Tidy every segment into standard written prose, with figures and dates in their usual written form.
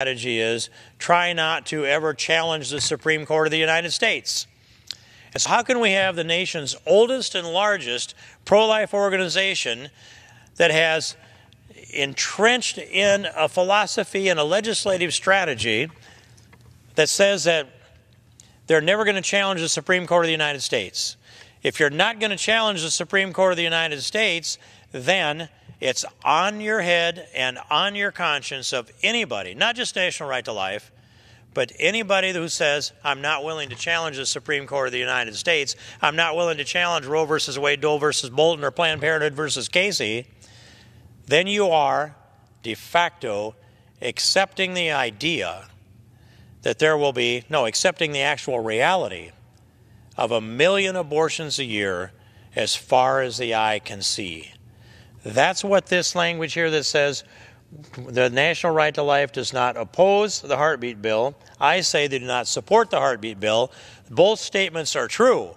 strategy is try not to ever challenge the Supreme Court of the United States. And so how can we have the nation's oldest and largest pro-life organization that has entrenched in a philosophy and a legislative strategy that says that they're never going to challenge the Supreme Court of the United States? If you're not going to challenge the Supreme Court of the United States, then it's on your head and on your conscience of anybody, not just National Right to Life, but anybody who says, I'm not willing to challenge the Supreme Court of the United States, I'm not willing to challenge Roe versus Wade, Doe versus Bolton, or Planned Parenthood versus Casey, then you are de facto accepting the idea that there will be, accepting the actual reality of 1 million abortions a year as far as the eye can see. That's what this language here that says the National Right to Life does not oppose the heartbeat bill. I say they do not support the heartbeat bill. Both statements are true.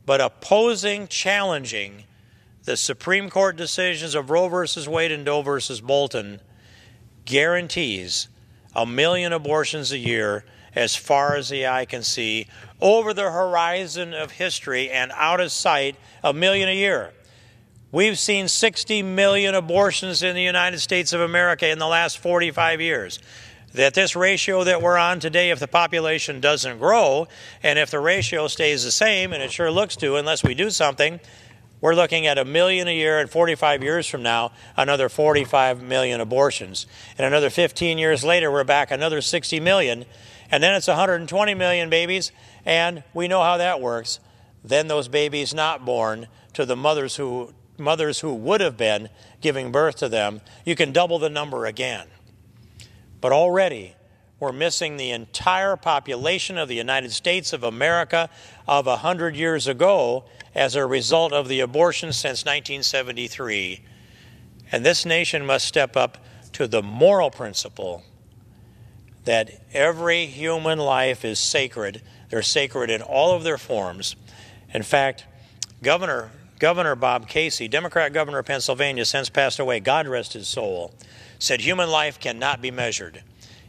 But opposing, challenging the Supreme Court decisions of Roe versus Wade and Doe versus Bolton guarantees 1 million abortions a year as far as the eye can see, over the horizon of history and out of sight, 1 million a year. We've seen 60 million abortions in the United States of America in the last 45 years. That this ratio that we're on today, if the population doesn't grow, and if the ratio stays the same, and it sure looks to unless we do something, we're looking at 1 million a year, and 45 years from now, another 45 million abortions. And another 15 years later, we're back another 60 million, and then it's 120 million babies, and we know how that works. Then those babies not born to the mothers who would have been giving birth to them, you can double the number again. But already we're missing the entire population of the United States of America of 100 years ago as a result of the abortion since 1973. And this nation must step up to the moral principle that every human life is sacred. They're sacred in all of their forms. In fact, Governor Bob Casey, Democrat governor of Pennsylvania, since passed away, God rest his soul, said human life cannot be measured.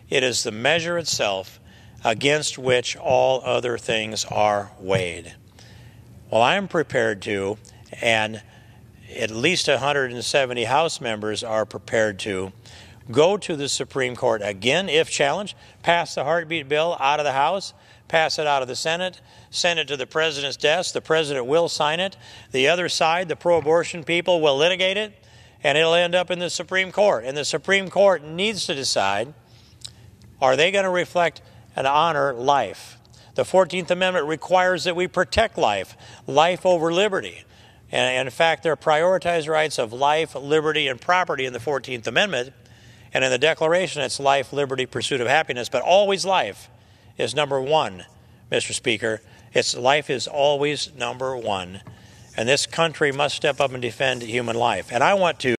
It is the measure itself against which all other things are weighed. Well, I'm prepared to, and at least 170 House members are prepared to, go to the Supreme Court again, if challenged, pass the heartbeat bill out of the House, pass it out of the Senate, send it to the President's desk. The President will sign it. The other side, the pro-abortion people, will litigate it, and it'll end up in the Supreme Court. And the Supreme Court needs to decide, are they going to reflect and honor life? The 14th Amendment requires that we protect life over liberty. And in fact, there are prioritized rights of life, liberty, and property in the 14th Amendment. And in the Declaration, it's life, liberty, pursuit of happiness. But always life is number one, Mr. Speaker. Life is always number one. And this country must step up and defend human life. And I want to